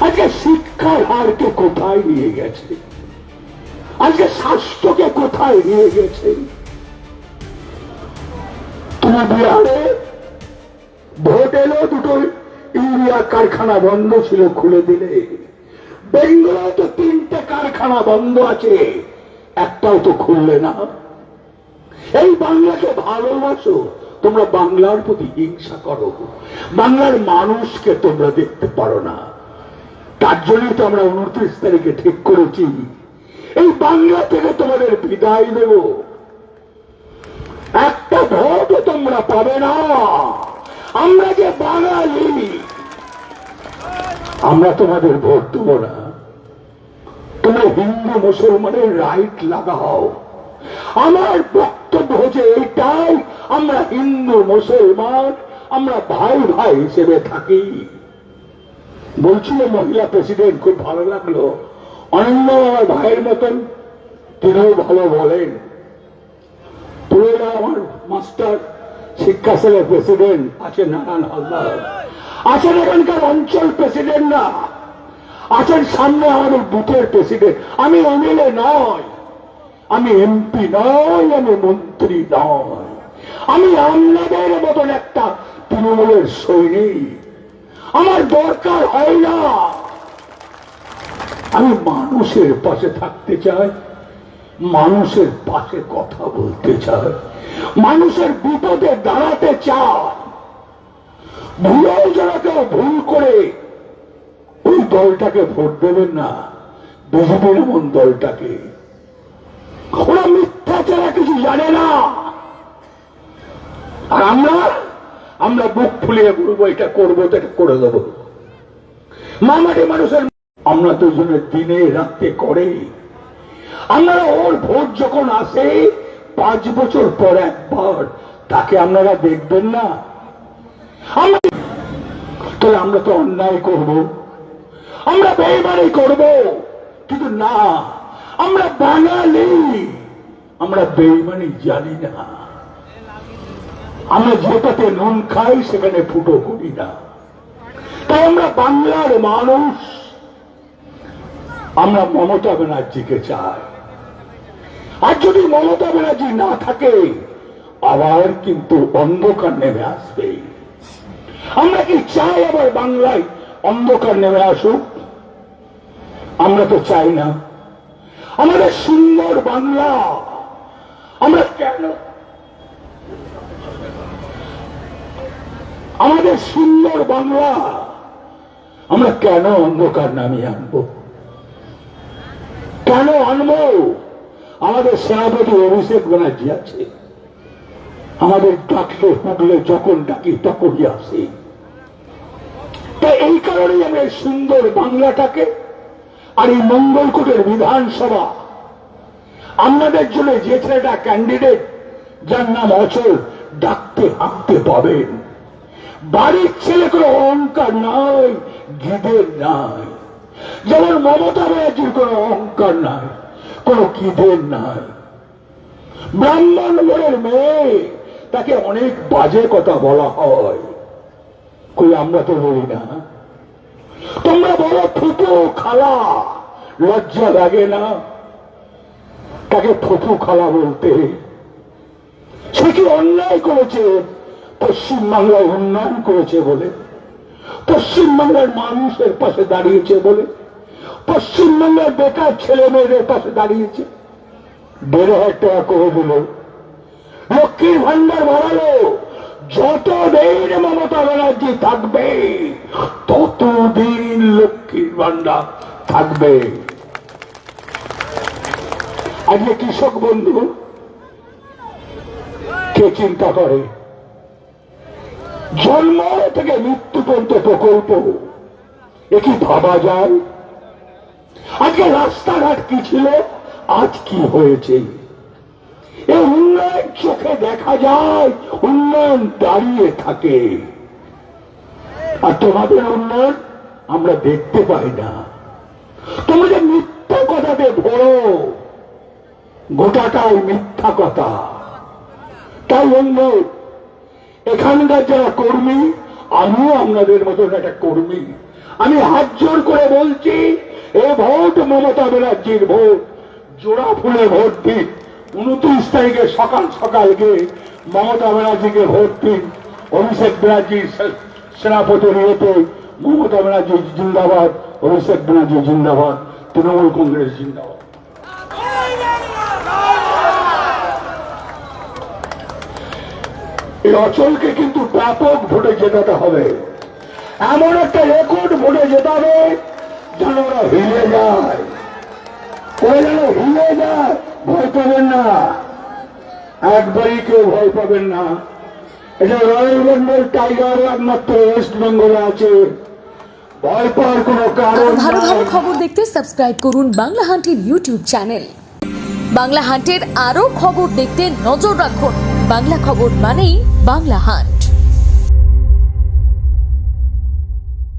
আজকে শিক্ষার হারকে কোথায় নিয়ে গেছে, আজকে স্বাস্থ্যকে কোথায় নিয়ে গেছে। তুমি বিহারে ভোট এলো, দুটো ইউরিয়া কারখানা বন্ধ ছিল, খুলে দিলে। বেঙ্গলে তো 3টে কারখানা বন্ধ আছে, একটাও তো খুললে না। এই বাংলাকে ভালোবাসো, তোমরা বাংলার প্রতি হিংসা করো, বাংলার মানুষকে তোমরা দেখতে পারো না। তার জন্যই তো আমরা 29 তারিখে ঠিক করেছি এই বাংলা থেকে তোমাদের বিদায় দেব। একটা ভোটও তোমরা পাবে না। আমরা যে বাঙালি, আমরা তোমাদের ভোট দেব না। তোমরা হিন্দু মুসলমানের রাইট লাগাও। আমার বক্তব্য হচ্ছে এটাই, আমরা হিন্দু মুসলমান, আমরা ভাই ভাই হিসেবে থাকি। বলছিল মহিলা প্রেসিডেন্ট, খুব ভালো লাগলো, অনন্য আমার ভাইয়ের মতন, তিনিও ভালো বলেন। পুরোটা আমার মাস্টার শিক্ষা সেলের প্রেসিডেন্ট আছেন নারায়ণ হালদার, আছেন এখানকার অঞ্চল প্রেসিডেন্টরা, আছেন সামনে আমাদের বুথের প্রেসিডেন্ট। আমি এমএলএ নয়, আমি এমপি নয়, আমি মন্ত্রী নয়, আমি আপনাদের মতন একটা তৃণমূলের সৈনিক। আমার দরকার হয় না। আমি মানুষের পাশে থাকতে চাই, মানুষের পাশে কথা বলতে চাই, মানুষের বিপদে দাঁড়াতে চাই। ভুলেও যারা কেউ ভুল করে ওই দলটাকে ভোট দেবেন না, বিজেপির এমন দলটাকে। ওরা মিথ্যা ছাড়া কিছু জানে না। আর আমরা বুক ফুলিয়ে বলবো এটা করবো, এটা করে দেবো। মামাটি মানুষের আমরা দুজনের দিনে রাত্রে করে, আপনারা ওর ভোট যখন আসে 5 বছর পর একবার, তাকে আপনারা দেখবেন না। তাহলে আমরা তো অন্যায় করব, আমরা বেইমানি করব, কিন্তু না, আমরা বাঙালি, আমরা বেইমানি জানি না। আমরা যেটাতে নুন খাই সেখানে ফুটো করি না। তাই আমরা বাংলার মানুষ, আমরা মমতা ব্যানার্জিকে চাই। আর যদি মমতা ব্যানার্জি না থাকে, আবার কিন্তু অন্ধকার নেমে আসবে। আমরা কি চাই আবার বাংলায় অন্ধকার নেমে আসুক? আমরা তো চাই না। আমাদের সুন্দর বাংলা, আমরা কেন আমাদের সুন্দর বাংলা আমরা কেন অন্ধকার নামিয়ে আনবো? কেন আনবো? আমাদের সেনাপতি অভিষেক ব্যানার্জি আছে, আমাদের ডাকলে হুকলে যখন ডাকি তখনই আসে। তাই এই কারণেই আমরা সুন্দর বাংলাটাকে আর এই মঙ্গলকোটের বিধানসভা, আপনাদের জন্য যে ছেলেটা ক্যান্ডিডেট, যার নাম অচল, ডাকতে হাঁকতে পাবেন। বাড়ির ছেলে কোনো অহংকার নাই, গিদের নাই। যেমন মমতা ব্যানার্জির কোনো অহংকার নাই, কোনো গিদের নাই। ব্রাহ্মণ ঘরের মেয়ে, তাকে অনেক বাজে কথা বলা হয়, কই আমরা তো বলি না। তোমরা বলো ফুপু খালা, লজ্জা লাগে না তাকে ফুপু খালা বলতে? সে কি অন্যায় করেছে? পশ্চিমবাংলায় উন্নয়ন করেছে বলে, পশ্চিমবাংলার মানুষের পাশে দাঁড়িয়েছে বলে, পশ্চিমবাংলার বেকার ছেলে মেয়েদের পাশে দাঁড়িয়েছে। 1,500 টাকা করে দিল, লক্ষ্মীর ভান্ডার বাড়ালো। যতদিন মমতা ব্যানার্জি থাকবে ততদিন লক্ষ্মীর ভান্ডার থাকবে। আজকে কৃষক বন্ধু কে চিন্তা করে? জন্ম থেকে মৃত্যু পর্যন্ত প্রকল্প, এ কি ভাবা যায়? আজকে রাস্তাঘাট কি ছিল, আজ কি হয়েছে? এই উন্নয়ন চোখে দেখা যায়, উন্নয়ন দাঁড়িয়ে থাকে। আর তোমাদের উন্নয়ন আমরা দেখতে পাই না। তোমরা যে মিথ্যা কথাতে ভরো, গোটাটাই মিথ্যা কথা। তাই বন্ধু, এখানকার যারা কর্মী, আমিও আপনাদের মতন একটা কর্মী, আমি হাত জোর করে বলছি, এ ভোট মমতা ব্যানার্জির ভোট। জোড়া ফুলে ভোট দিন। 29 তারিখে সকাল সকাল গিয়ে মমতা ব্যানার্জিকে ভোট দিন। অভিষেক ব্যানার্জির সেনাপতির ইয়েতে মমতা ব্যানার্জি জিন্দাবাদ, অভিষেক ব্যানার্জি জিন্দাবাদ, তৃণমূল কংগ্রেস জিন্দাবাদ। এই অচলকে কিন্তু ব্যাপক ভোটে জেতাতে হবে। এমন একটা রেকর্ড ভোটে জেতাবে যেন ওরা হিলে যায়, ওরা যেন হিলে যায়। ভয় পাবেন না, একবারই কেউ ভয় পাবেন না। এটা রয়্যাল বেঙ্গল টাইগার একমাত্র ওয়েস্ট বেঙ্গলে আছে, ভয় পাওয়ার কোনো কারণ ভালো নাই। ভালো খবর দেখতে সাবস্ক্রাইব করুন বাংলা হান্টের ইউটিউব চ্যানেল। বাংলা হান্টের আরও খবর দেখতে নজর রাখুন। বাংলা খবর মানেই বাংলা হান্ট।